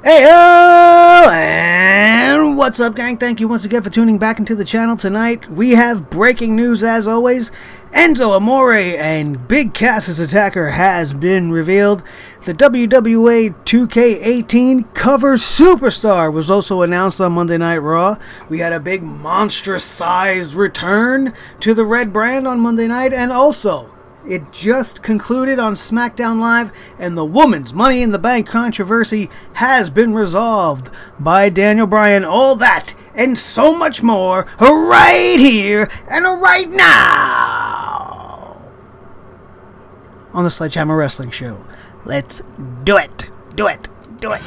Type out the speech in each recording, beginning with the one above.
Heyo! And what's up, gang? Thank you once again for tuning back into the channel tonight. We have breaking news as always. Enzo Amore and Big Cass's attacker has been revealed. The WWE 2K18 cover superstar was also announced on Monday Night Raw. We had a big monstrous-sized return to the red brand on Monday night, and also it just concluded on Smackdown Live, and the woman's Money in the Bank controversy has been resolved by Daniel Bryan. All that and so much more right here and right now on the Sledgehammer Wrestling Show. Let's do it. Do it. Do it.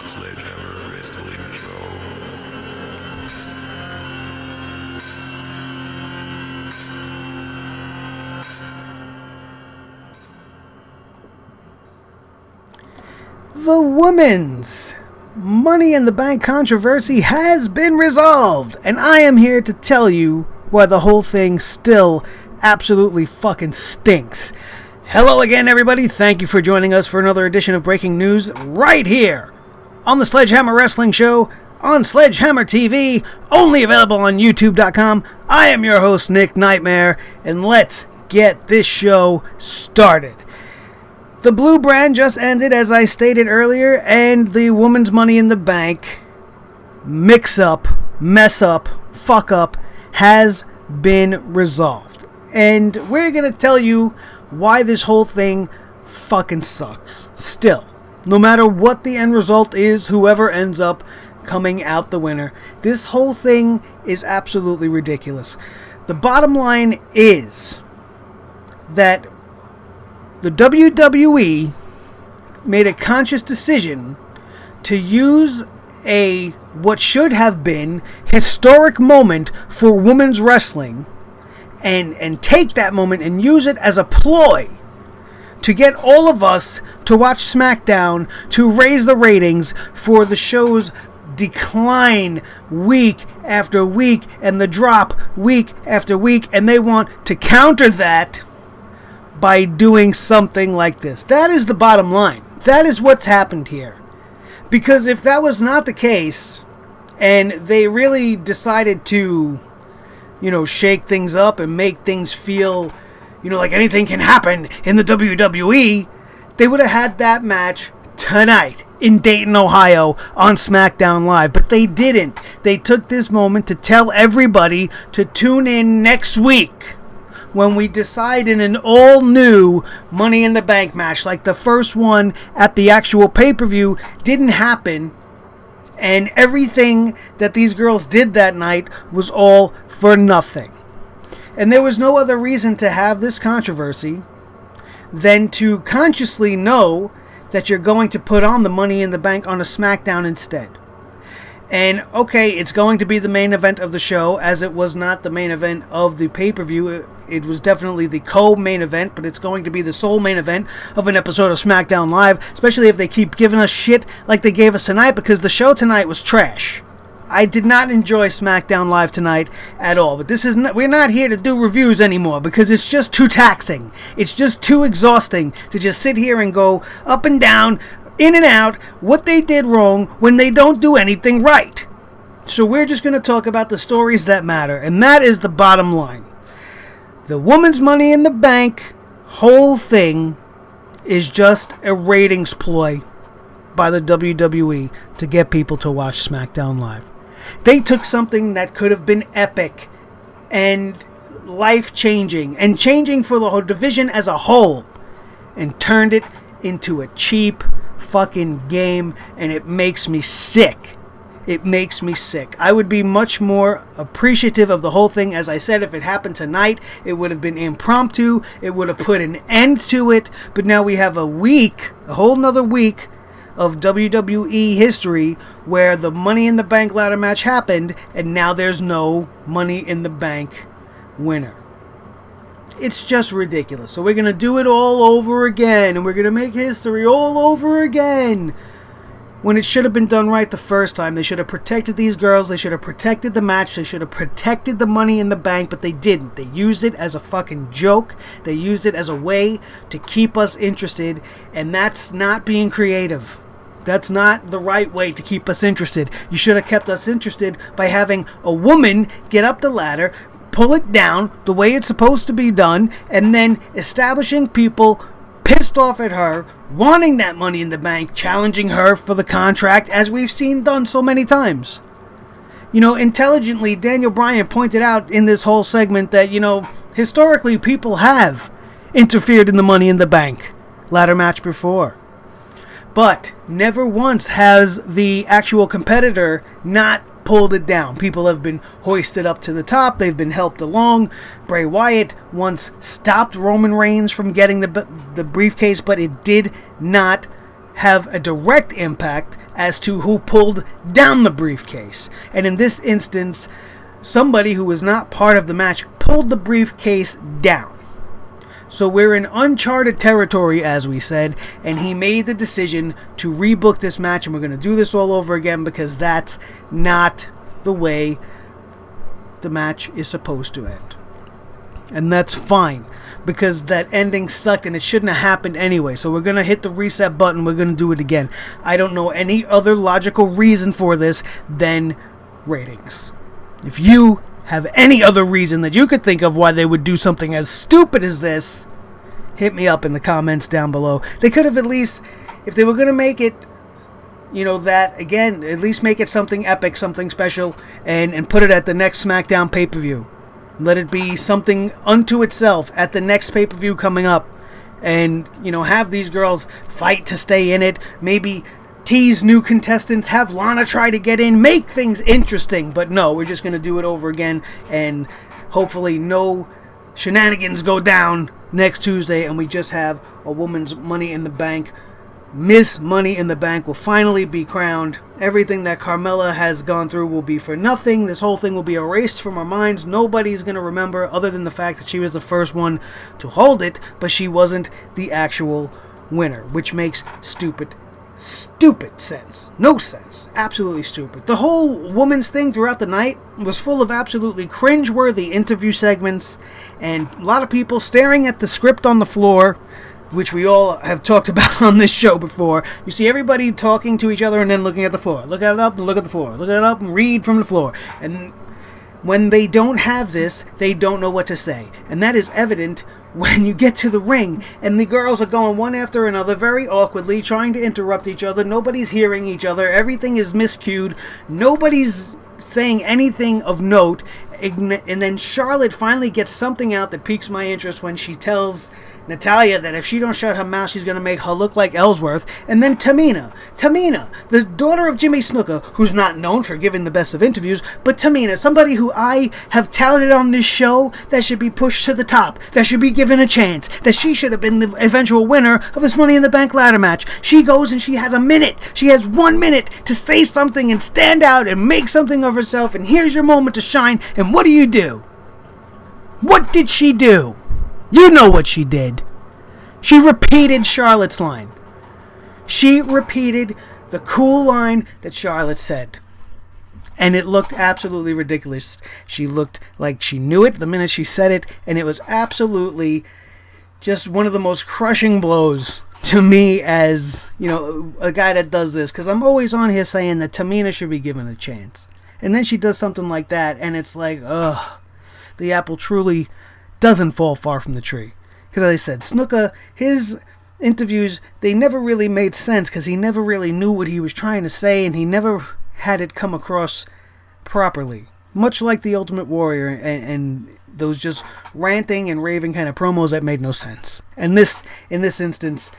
Sledgehammer Wrestling Show. The women's Money in the Bank controversy has been resolved, and I am here to tell you why the whole thing still absolutely fucking stinks. Hello again, everybody. Thank you for joining us for another edition of Breaking News right here on the Sledgehammer Wrestling Show on Sledgehammer TV, only available on YouTube.com. I am your host, Nick Nightmare, and let's get this show started. The blue brand just ended, as I stated earlier, and the woman's Money in the Bank mix-up, mess-up, fuck-up has been resolved. And we're going to tell you why this whole thing fucking sucks. Still, no matter what the end result is, whoever ends up coming out the winner, this whole thing is absolutely ridiculous. The bottom line is that the WWE made a conscious decision to use what should have been historic moment for women's wrestling and take that moment and use it as a ploy to get all of us to watch SmackDown, to raise the ratings for the show's decline week after week and the drop week after week, and they want to counter that by doing something like this. That is the bottom line. That is what's happened here. Because if that was not the case, and they really decided to, shake things up and make things feel, like anything can happen in the WWE, they would have had that match tonight in Dayton, Ohio on SmackDown Live. But they didn't. They took this moment to tell everybody to tune in next week when we decide in an all-new Money in the Bank match, like the first one at the actual pay-per-view didn't happen, and everything that these girls did that night was all for nothing. And there was no other reason to have this controversy than to consciously know that you're going to put on the Money in the Bank on a SmackDown instead. And okay, it's going to be the main event of the show, as it was not the main event of the pay-per-view. It was definitely the co-main event, but it's going to be the sole main event of an episode of SmackDown Live, especially if they keep giving us shit like they gave us tonight, because the show tonight was trash. I did not enjoy SmackDown Live tonight at all, but we're not here to do reviews anymore, because it's just too taxing. It's just too exhausting to just sit here and go up and down, in and out, what they did wrong when they don't do anything right. So we're just going to talk about the stories that matter, and that is the bottom line. The woman's Money in the Bank whole thing is just a ratings ploy by the WWE to get people to watch SmackDown Live. They took something that could have been epic and life-changing and changing for the whole division as a whole and turned it into a cheap fucking game, and it makes me sick. It makes me sick. I would be much more appreciative of the whole thing. As I said, if it happened tonight, it would have been impromptu. It would have put an end to it. But now we have a whole nother week of WWE history where the Money in the Bank ladder match happened, and now there's no Money in the Bank winner. It's just ridiculous. So we're going to do it all over again, and we're going to make history all over again. when it should have been done right the first time. They should have protected these girls. They should have protected the match. They should have protected the Money in the Bank, but they didn't. They used it as a fucking joke. They used it as a way to keep us interested, and that's not being creative. That's not the right way to keep us interested. You should have kept us interested by having a woman get up the ladder, pull it down the way it's supposed to be done, and then establishing people pissed off at her, wanting that Money in the Bank, challenging her for the contract, as we've seen done so many times. You know, intelligently, Daniel Bryan pointed out in this whole segment that, you know, historically people have interfered in the Money in the Bank ladder match before. But never once has the actual competitor not pulled it down. People have been hoisted up to the top. They've been helped along. Bray Wyatt once stopped Roman Reigns from getting the briefcase, but it did not have a direct impact as to who pulled down the briefcase. And in this instance, somebody who was not part of the match pulled the briefcase down. So we're in uncharted territory, as we said, and he made the decision to rebook this match, and we're going to do this all over again because that's not the way the match is supposed to end. And that's fine, because that ending sucked and it shouldn't have happened anyway. So we're going to hit the reset button. We're going to do it again. I don't know any other logical reason for this than ratings. If you have any other reason that you could think of why they would do something as stupid as this, hit me up in the comments down below. They could have at least, if they were going to make it, you know, that, again, at least make it something epic, something special, and put it at the next SmackDown pay-per-view. Let it be something unto itself at the next pay-per-view coming up. And, you know, have these girls fight to stay in it. Maybe tease new contestants, have Lana try to get in, make things interesting. But no, we're just going to do it over again, and hopefully no shenanigans go down next Tuesday, and we just have a woman's Money in the Bank. Miss Money in the Bank will finally be crowned. Everything that Carmella has gone through will be for nothing. This whole thing will be erased from our minds. Nobody's going to remember, other than the fact that she was the first one to hold it, but she wasn't the actual winner, which makes stupid sense. No sense. Absolutely stupid. The whole woman's thing throughout the night was full of absolutely cringe-worthy interview segments and a lot of people staring at the script on the floor, which we all have talked about on this show before. You see everybody talking to each other and then looking at the floor. Look at it up and look at the floor. Look at it up and read from the floor. And when they don't have this, they don't know what to say. And that is evident when you get to the ring and the girls are going one after another very awkwardly, trying to interrupt each other. Nobody's hearing each other. Everything is miscued. Nobody's saying anything of note. And then Charlotte finally gets something out that piques my interest when she tells Natalya that if she don't shut her mouth, she's going to make her look like Ellsworth. And then Tamina, the daughter of Jimmy Snuka, who's not known for giving the best of interviews, but Tamina, somebody who I have touted on this show that should be pushed to the top, that should be given a chance, that she should have been the eventual winner of this Money in the Bank ladder match. She goes and she has a minute. She has 1 minute to say something and stand out and make something of herself, and here's your moment to shine. And what do? What did she do? You know what she did. She repeated Charlotte's line. She repeated the cool line that Charlotte said. And it looked absolutely ridiculous. She looked like she knew it the minute she said it. And it was absolutely just one of the most crushing blows to me as, you know, a guy that does this. Because I'm always on here saying that Tamina should be given a chance. And then she does something like that. And it's like, ugh. The apple truly doesn't fall far from the tree. Because as I said, Snuka, his interviews, they never really made sense because he never really knew what he was trying to say and he never had it come across properly. Much like the Ultimate Warrior and those just ranting and raving kind of promos that made no sense. And this, in this instance,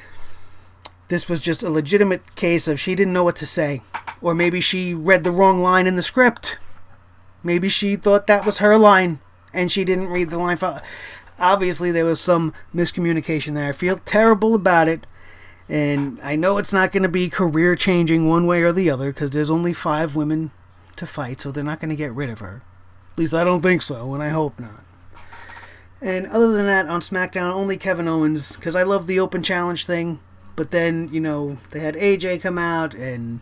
this was just a legitimate case of she didn't know what to say. Or maybe she read the wrong line in the script. Maybe she thought that was her line and she didn't read the line. Obviously, there was some miscommunication there. I feel terrible about it. And I know it's not going to be career-changing one way or the other because there's only 5 women to fight, so they're not going to get rid of her. At least I don't think so, and I hope not. And other than that, on SmackDown, only Kevin Owens, because I love the open challenge thing. But then, they had AJ come out, and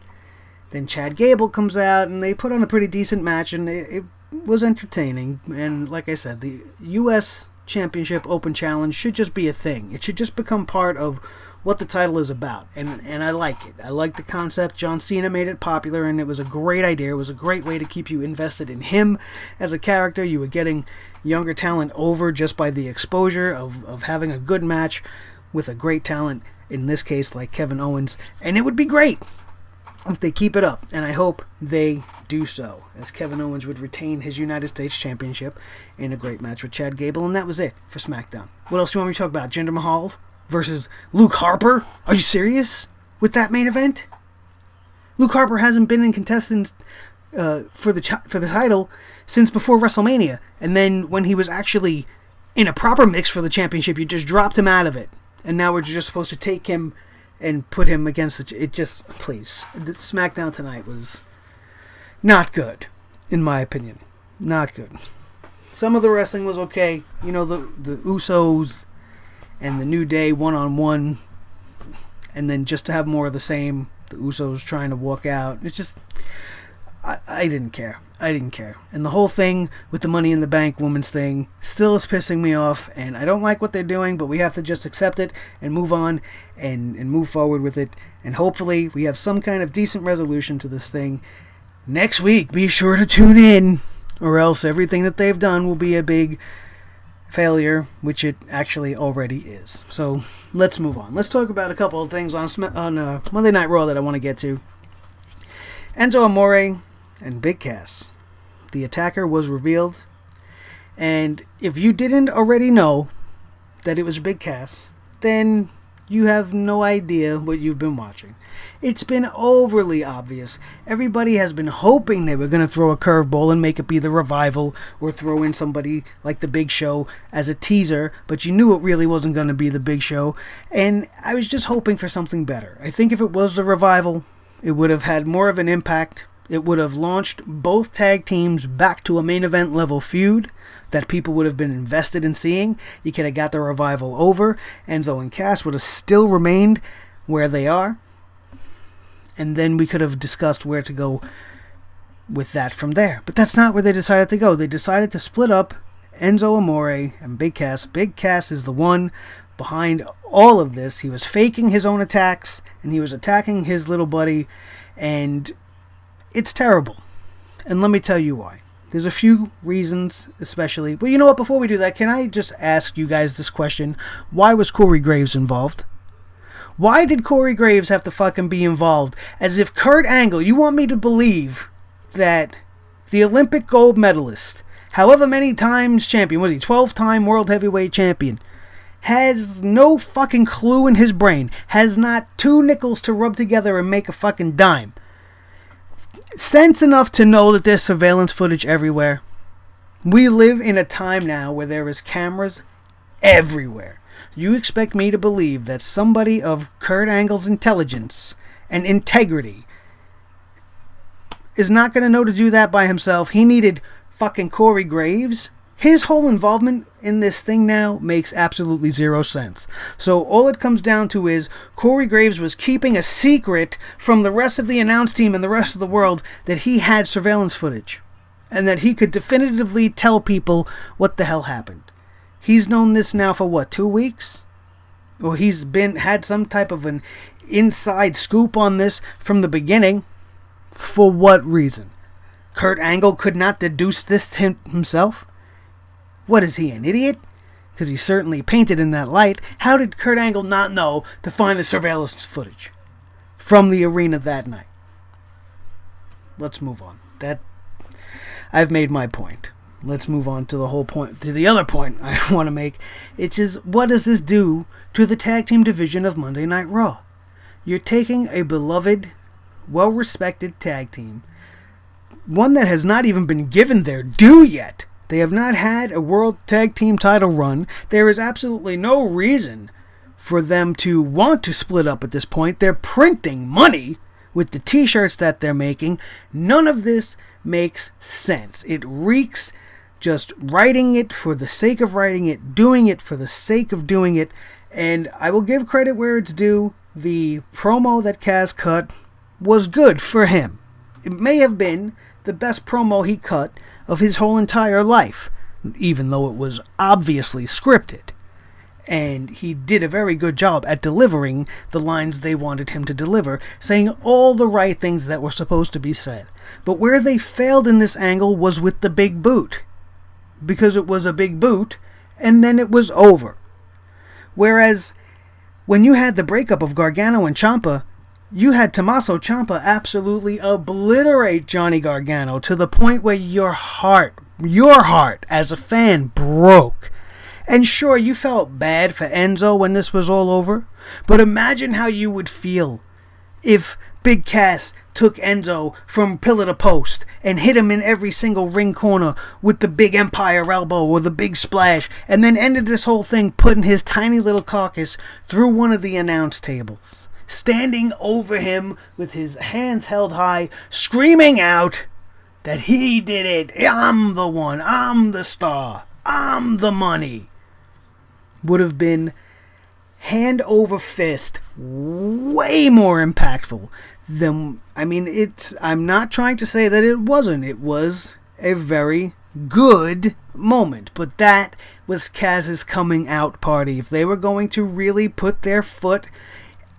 then Chad Gable comes out, and they put on a pretty decent match, and it was entertaining. And like I said, the U.S. Championship Open Challenge should just be a thing. It should just become part of what the title is about. And I like it. I like the concept. John Cena made it popular, and it was a great idea. It was a great way to keep you invested in him as a character. You were getting younger talent over just by the exposure of having a good match with a great talent, in this case like Kevin Owens. And it would be great if they keep it up, and I hope they do so, as Kevin Owens would retain his United States Championship in a great match with Chad Gable. And that was it for SmackDown. What else do you want me to talk about? Jinder Mahal versus Luke Harper? Are you serious with that main event? Luke Harper hasn't been in contestant for the title since before WrestleMania, and then when he was actually in a proper mix for the championship, you just dropped him out of it, and now we're just supposed to take him and put him against it. Just, please. The SmackDown tonight was not good, in my opinion. Not good. Some of the wrestling was okay. The Usos and the New Day one-on-one, and then just to have more of the same, the Usos trying to walk out. It's just, I didn't care. And the whole thing with the Money in the Bank women's thing still is pissing me off, and I don't like what they're doing, but we have to just accept it and move on and move forward with it, and hopefully we have some kind of decent resolution to this thing next week. Be sure to tune in, or else everything that they've done will be a big failure, which it actually already is. So let's move on. Let's talk about a couple of things on Monday Night Raw that I want to get to. Enzo Amore and Big Cass. The attacker was revealed, and if you didn't already know that it was Big Cass, then you have no idea what you've been watching. It's been overly obvious. Everybody has been hoping they were going to throw a curveball and make it be the Revival, or throw in somebody like the Big Show as a teaser, but you knew it really wasn't going to be the Big Show, and I was just hoping for something better. I think if it was the Revival, it would have had more of an impact. It would have launched both tag teams back to a main event level feud that people would have been invested in seeing. You could have got the Revival over. Enzo and Cass would have still remained where they are. And then we could have discussed where to go with that from there. But that's not where they decided to go. They decided to split up Enzo Amore and Big Cass. Big Cass is the one behind all of this. He was faking his own attacks, and he was attacking his little buddy, and it's terrible. And let me tell you why. There's a few reasons, especially. Well, you know what? Before we do that, can I just ask you guys this question? Why was Corey Graves involved? Why did Corey Graves have to fucking be involved? As if Kurt Angle, you want me to believe that the Olympic gold medalist, however many times champion, was he 12-time world heavyweight champion, has no fucking clue in his brain, has not two nickels to rub together and make a fucking dime, sense enough to know that there's surveillance footage everywhere. We live in a time now where there is cameras everywhere. You expect me to believe that somebody of Kurt Angle's intelligence and integrity is not going to know to do that by himself? He needed fucking Corey Graves. His whole involvement in this thing now makes absolutely zero sense. So all it comes down to is Corey Graves was keeping a secret from the rest of the announce team and the rest of the world that he had surveillance footage, and that he could definitively tell people what the hell happened. He's known this now for what, 2 weeks? Or he's had some type of an inside scoop on this from the beginning. For what reason? Kurt Angle could not deduce this to himself? What is he, an idiot? Because he's certainly painted in that light. How did Kurt Angle not know to find the surveillance footage from the arena that night? Let's move on. I've made my point. Let's move on to the other point I want to make. It's just, what does this do to the tag team division of Monday Night Raw? You're taking a beloved, well-respected tag team, one that has not even been given their due yet. They have not had a world tag team title run. There is absolutely no reason for them to want to split up at this point. They're printing money with the t-shirts that they're making. None of this makes sense. It reeks just writing it for the sake of writing it, doing it for the sake of doing it. And I will give credit where it's due. the promo that Cass cut was good for him. It may have been the best promo he cut of his whole entire life, even though it was obviously scripted. And he did a very good job at delivering the lines they wanted him to deliver, saying all the right things that were supposed to be said. But where they failed in this angle was with the big boot. Because it was a big boot, and then it was over. Whereas, when you had the breakup of Gargano and Ciampa, you had Tommaso Ciampa absolutely obliterate Johnny Gargano to the point where your heart as a fan broke. And sure, you felt bad for Enzo when this was all over, but imagine how you would feel if Big Cass took Enzo from pillar to post and hit him in every single ring corner with the big Empire elbow or the big splash, and then ended this whole thing putting his tiny little carcass through one of the announce tables, standing over him with his hands held high, screaming out that he did it. I'm the one. I'm the star. I'm the money. Would have been hand over fist way more impactful than, I'm not trying to say that it wasn't. It was a very good moment, but that was Kaz's coming out party. If they were going to really put their foot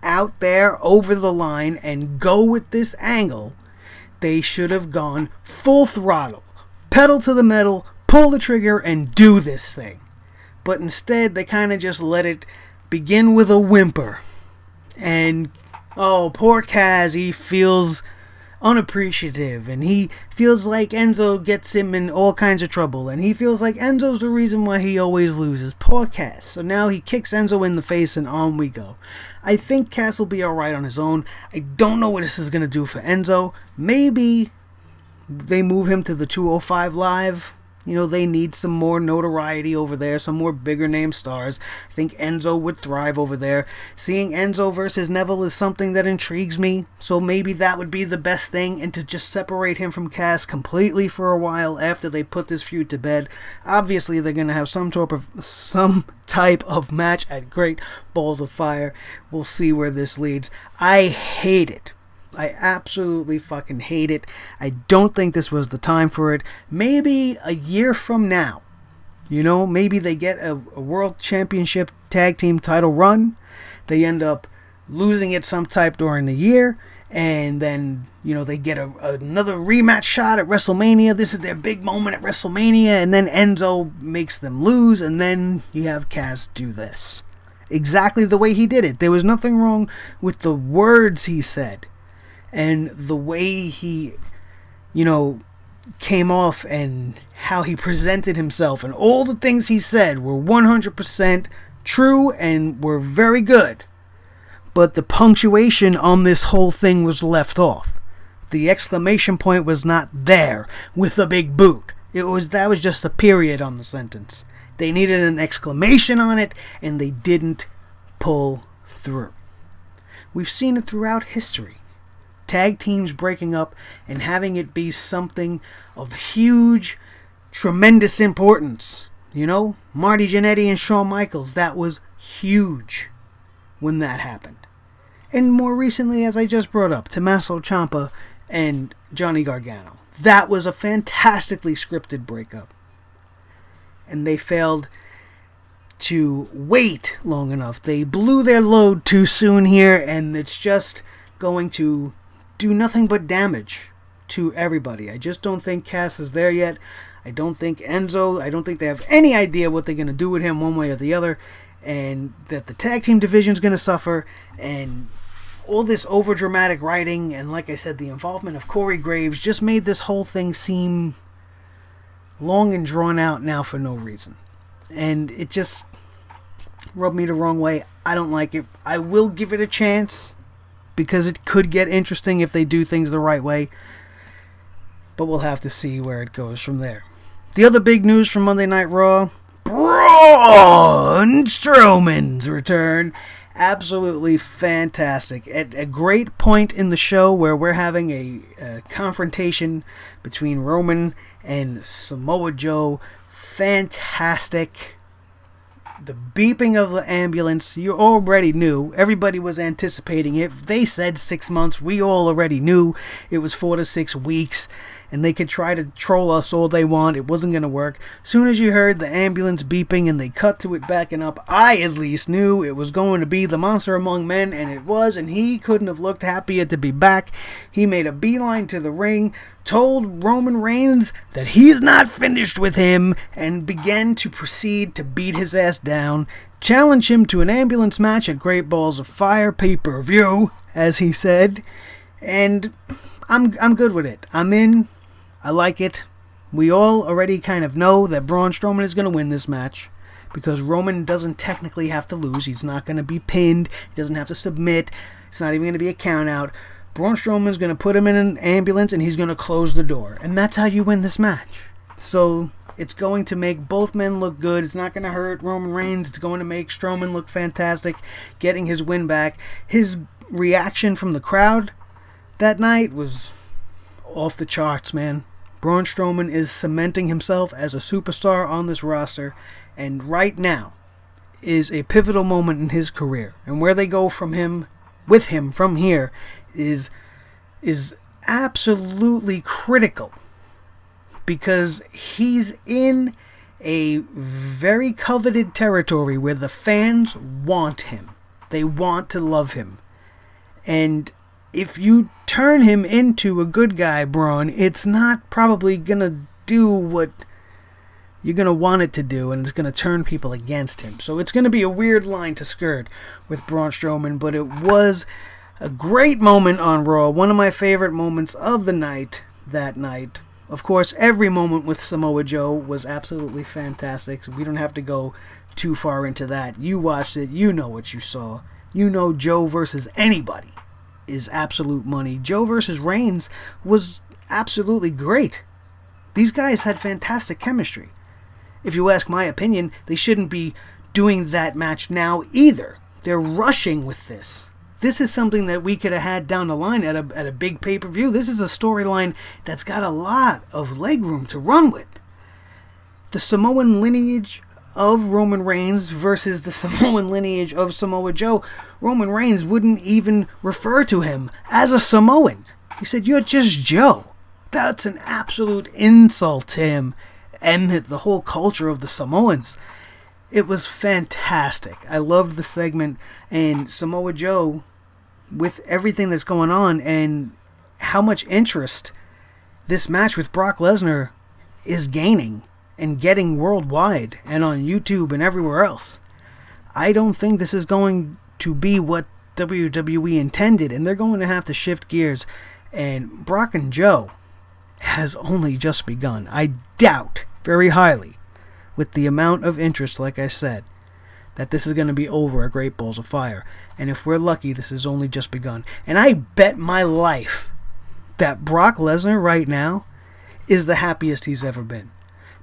out there over the line and go with this angle, they should have gone full throttle, pedal to the metal, pull the trigger, and do this thing. But instead, they kind of just let it begin with a whimper. And, oh, poor Kaz, he feels unappreciative. And he feels like Enzo gets him in all kinds of trouble. And he feels like Enzo's the reason why he always loses. Poor Kaz. So now he kicks Enzo in the face and on we go. I think Kaz will be alright on his own. I don't know what this is going to do for Enzo. Maybe they move him to the 205 Live. You know, they need some more notoriety over there, some more bigger name stars. I think Enzo would thrive over there. Seeing Enzo versus Neville is something that intrigues me, so maybe that would be the best thing, and to just separate him from Cass completely for a while after they put this feud to bed. Obviously, they're going to have some type of match at Great Balls of Fire. We'll see where this leads. I hate it. I absolutely fucking hate it. I don't think this was the time for it. Maybe a year from now. You know, maybe they get a world championship tag team title run. They end up losing it some type during the year. And then, you know, they get another rematch shot at WrestleMania. This is their big moment at WrestleMania. And then Enzo makes them lose. And then you have Cass do this. Exactly the way he did it. There was nothing wrong with the words he said. And the way he, you know, came off and how he presented himself and all the things he said were 100% true and were very good. But the punctuation on this whole thing was left off. The exclamation point was not there with the big boot. That was just a period on the sentence. They needed an exclamation on it, and they didn't pull through. We've seen it throughout history. Tag teams breaking up and having it be something of huge, tremendous importance. You know, Marty Jannetty and Shawn Michaels, that was huge when that happened. And more recently, as I just brought up, Tommaso Ciampa and Johnny Gargano. That was a fantastically scripted breakup. And they failed to wait long enough. They blew their load too soon here, and it's just going to do nothing but damage to everybody. I just don't think Cass is there yet. I don't think Enzo, I don't think they have any idea what they're going to do with him one way or the other, and that the tag team division is going to suffer, and all this over-dramatic writing, and like I said, the involvement of Corey Graves just made this whole thing seem long and drawn out now for no reason. And it just rubbed me the wrong way. I don't like it. I will give it a chance, because it could get interesting if they do things the right way. But we'll have to see where it goes from there. The other big news from Monday Night Raw, Braun Strowman's return. Absolutely fantastic. At a great point in the show where we're having a confrontation between Roman and Samoa Joe. Fantastic The beeping of the ambulance, you already knew. Everybody was anticipating it. They said 6 months. We all already knew it was 4 to 6 weeks. And they could try to troll us all they want. It wasn't going to work. Soon as you heard the ambulance beeping and they cut to it backing up, I at least knew it was going to be the Monster Among Men. And it was. And he couldn't have looked happier to be back. He made a beeline to the ring, told Roman Reigns that he's not finished with him, and began to proceed to beat his ass down, challenge him to an ambulance match at Great Balls of Fire pay-per-view, as he said, and I'm good with it. I'm in. I like it. We all already kind of know that Braun Strowman is going to win this match, because Roman doesn't technically have to lose. He's not going to be pinned. He doesn't have to submit. It's not even going to be a count-out. Braun Strowman's going to put him in an ambulance and he's going to close the door. And that's how you win this match. So it's going to make both men look good. It's not going to hurt Roman Reigns. It's going to make Strowman look fantastic, getting his win back. His reaction from the crowd that night was off the charts, man. Braun Strowman is cementing himself as a superstar on this roster. And right now is a pivotal moment in his career. And where they go from him, with him from here, is absolutely critical, because he's in a very coveted territory where the fans want him. They want to love him. And if you turn him into a good guy, Braun, it's not probably gonna do what you're gonna want it to do, and it's gonna turn people against him. So it's gonna be a weird line to skirt with Braun Strowman, but it was a great moment on Raw. One of my favorite moments of the night, that night. Of course, every moment with Samoa Joe was absolutely fantastic. So we don't have to go too far into that. You watched it. You know what you saw. You know Joe versus anybody is absolute money. Joe versus Reigns was absolutely great. These guys had fantastic chemistry. If you ask my opinion, they shouldn't be doing that match now either. They're rushing with this. This is something that we could have had down the line at a big pay-per-view. This is a storyline that's got a lot of leg room to run with. The Samoan lineage of Roman Reigns versus the Samoan lineage of Samoa Joe. Roman Reigns wouldn't even refer to him as a Samoan. He said, "You're just Joe." That's an absolute insult to him and the whole culture of the Samoans. It was fantastic. I loved the segment, and Samoa Joe, with everything that's going on and how much interest this match with Brock Lesnar is gaining and getting worldwide and on YouTube and everywhere else, I don't think this is going to be what WWE intended, and they're going to have to shift gears. And Brock and Joe has only just begun. I doubt very highly, with the amount of interest, like I said, that this is going to be over at Great Balls of Fire. And if we're lucky, this has only just begun. And I bet my life that Brock Lesnar right now is the happiest he's ever been.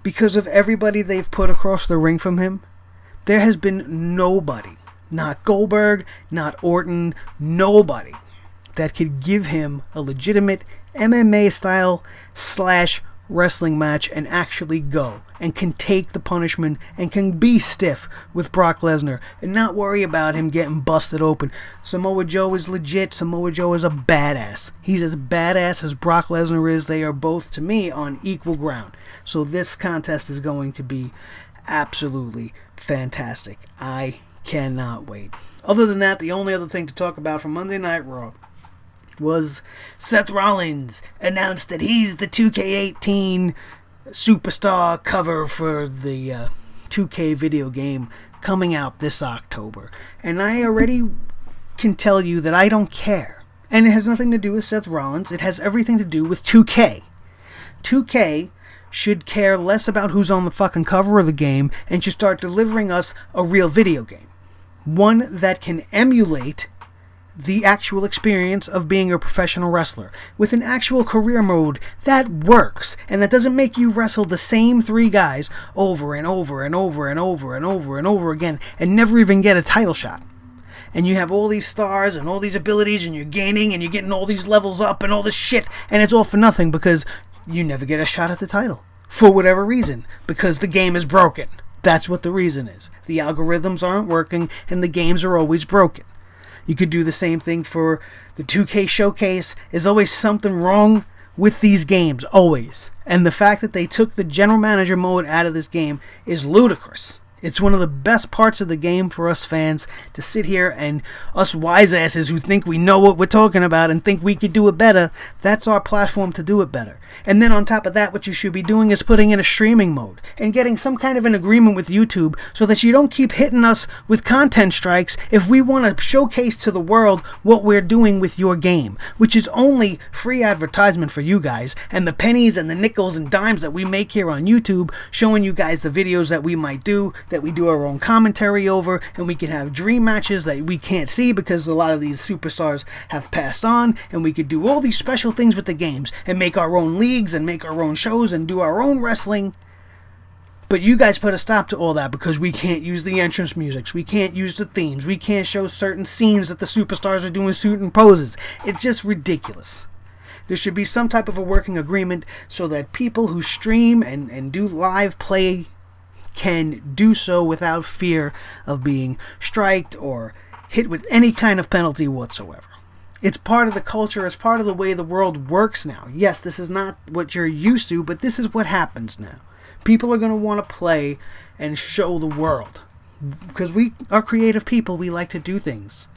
Because of everybody they've put across the ring from him, there has been nobody, not Goldberg, not Orton, nobody that could give him a legitimate MMA style / wrestling match and actually go and can take the punishment and can be stiff with Brock Lesnar and not worry about him getting busted open. Samoa Joe is legit. Samoa Joe is a badass. He's as badass as Brock Lesnar is. They are both, to me, on equal ground. So this contest is going to be absolutely fantastic. I cannot wait. Other than that, the only other thing to talk about from Monday Night Raw was Seth Rollins announced that he's the 2K18 superstar cover for the 2K video game coming out this October. And I already can tell you that I don't care. And it has nothing to do with Seth Rollins. It has everything to do with 2K. 2K should care less about who's on the fucking cover of the game and should start delivering us a real video game. One that can emulate the actual experience of being a professional wrestler with an actual career mode that works and that doesn't make you wrestle the same 3 guys over and over and over and over and over and over again and never even get a title shot. And you have all these stars and all these abilities and you're gaining and you're getting all these levels up and all this shit, and it's all for nothing because you never get a shot at the title for whatever reason, because the game is broken. That's what the reason is. The algorithms aren't working and the games are always broken. You could do the same thing for the 2K Showcase. There's always something wrong with these games, always. And the fact that they took the general manager mode out of this game is ludicrous. It's one of the best parts of the game for us fans to sit here and us wise asses who think we know what we're talking about and think we could do it better. That's our platform to do it better. And then on top of that, what you should be doing is putting in a streaming mode and getting some kind of an agreement with YouTube so that you don't keep hitting us with content strikes if we want to showcase to the world what we're doing with your game, which is only free advertisement for you guys and the pennies and the nickels and dimes that we make here on YouTube, showing you guys the videos that we might do, that we do our own commentary over, and we can have dream matches that we can't see because a lot of these superstars have passed on, and we could do all these special things with the games and make our own leagues and make our own shows and do our own wrestling. But you guys put a stop to all that because we can't use the entrance musics, we can't use the themes, we can't show certain scenes that the superstars are doing certain poses. It's just ridiculous. There should be some type of a working agreement so that people who stream and do live play can do so without fear of being striked or hit with any kind of penalty whatsoever. It's part of the culture, it's part of the way the world works now. Yes, this is not what you're used to, but this is what happens now. People are going to want to play and show the world. Because we are creative people, we like to do things.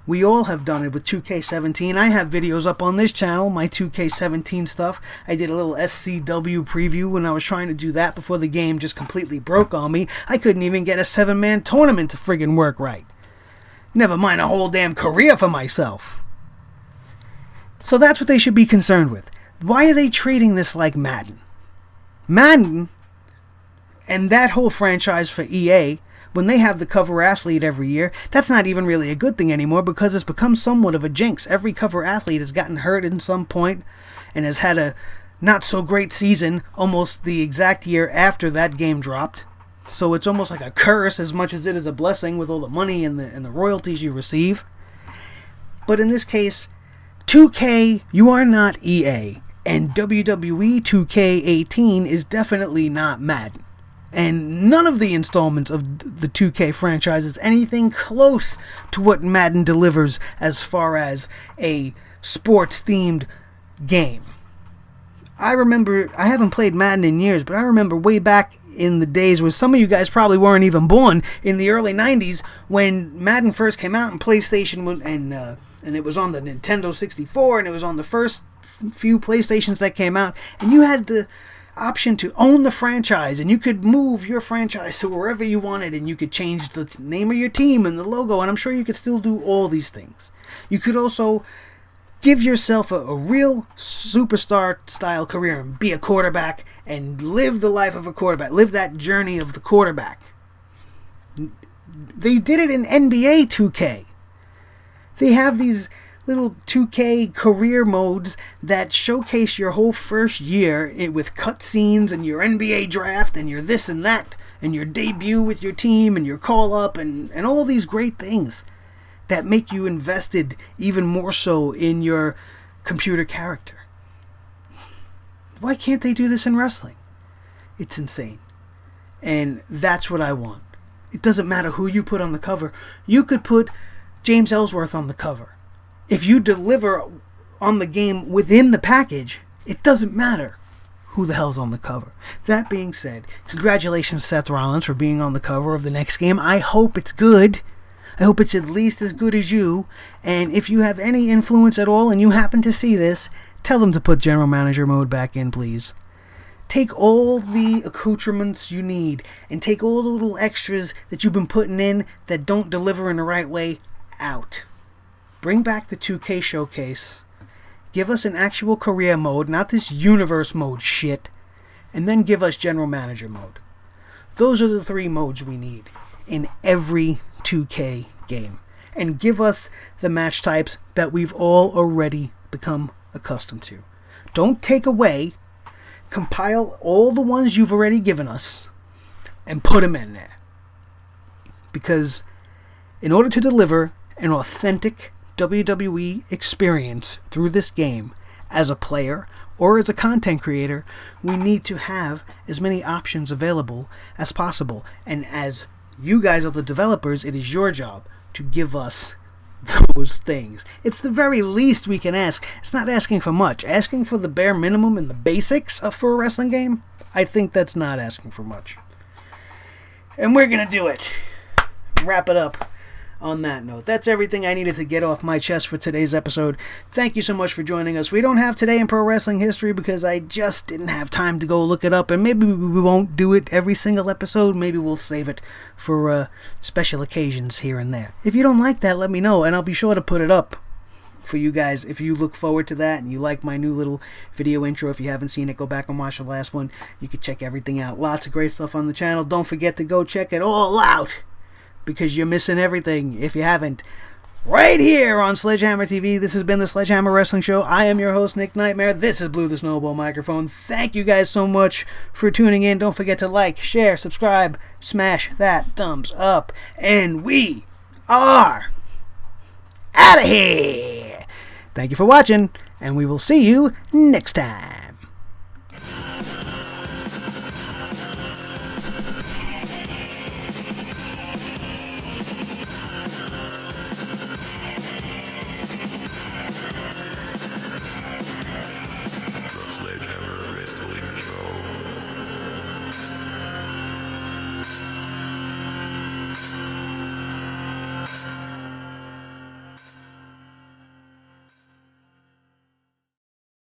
We all have done it with 2K17. I have videos up on this channel, my 2K17 stuff. I did a little SCW preview when I was trying to do that before the game just completely broke on me. I couldn't even get a 7-man tournament to friggin' work right. Never mind a whole damn career for myself. So that's what they should be concerned with. Why are they treating this like Madden? Madden, and that whole franchise for EA, when they have the cover athlete every year, that's not even really a good thing anymore because it's become somewhat of a jinx. Every cover athlete has gotten hurt at some point and has had a not so great season almost the exact year after that game dropped. So it's almost like a curse as much as it is a blessing with all the money and the royalties you receive. But in this case, 2K, you are not EA, and WWE 2K18 is definitely not Madden. And none of the installments of the 2K franchise is anything close to what Madden delivers as far as a sports-themed game. I remember, I haven't played Madden in years, but I remember way back in the days where some of you guys probably weren't even born, in the early 90s, when Madden first came out and PlayStation, and it was on the Nintendo 64, and it was on the first few PlayStations that came out, and you had the option to own the franchise, and you could move your franchise to wherever you wanted, and you could change the name of your team and the logo, and I'm sure you could still do all these things. You could also give yourself a real superstar style career and be a quarterback and live the life of a quarterback, live that journey of the quarterback. They did it in NBA 2K. They have these little 2K career modes that showcase your whole first year with cutscenes and your NBA draft and your this and that and your debut with your team and your call up and all these great things that make you invested even more so in your computer character. Why can't they do this in wrestling? It's insane. And that's what I want. It doesn't matter who you put on the cover. You could put James Ellsworth on the cover. If you deliver on the game within the package, it doesn't matter who the hell's on the cover. That being said, congratulations Seth Rollins for being on the cover of the next game. I hope it's good. I hope it's at least as good as you. And if you have any influence at all and you happen to see this, tell them to put General Manager mode back in, please. Take all the accoutrements you need and take all the little extras that you've been putting in that don't deliver in the right way out. Bring back the 2K Showcase. Give us an actual career mode, not this universe mode shit. And then give us General Manager mode. Those are the 3 modes we need in every 2K game. And give us the match types that we've all already become accustomed to. Don't take away. Compile all the ones you've already given us and put them in there. Because in order to deliver an authentic WWE experience through this game as a player or as a content creator, we need to have as many options available as possible. And as you guys are the developers, it is your job to give us those things. It's the very least we can ask. It's not asking for much. Asking for the bare minimum and the basics for a wrestling game, I think that's not asking for much. And we're going to do it. Wrap it up on that note. That's everything I needed to get off my chest for today's episode. Thank you so much for joining us. We don't have Today in Pro Wrestling History because I just didn't have time to go look it up, and maybe we won't do it every single episode. Maybe we'll save it for special occasions here and there. If you don't like that, let me know, and I'll be sure to put it up for you guys. If you look forward to that and you like my new little video intro, if you haven't seen it, go back and watch the last one. You can check everything out. Lots of great stuff on the channel. Don't forget to go check it all out, because you're missing everything if you haven't. Right here on Sledgehammer TV, this has been the Sledgehammer Wrestling Show. I am your host, Nick Nightmare. This is Blue the Snowball Microphone. Thank you guys so much for tuning in. Don't forget to like, share, subscribe, smash that thumbs up. And we are out of here. Thank you for watching, and we will see you next time.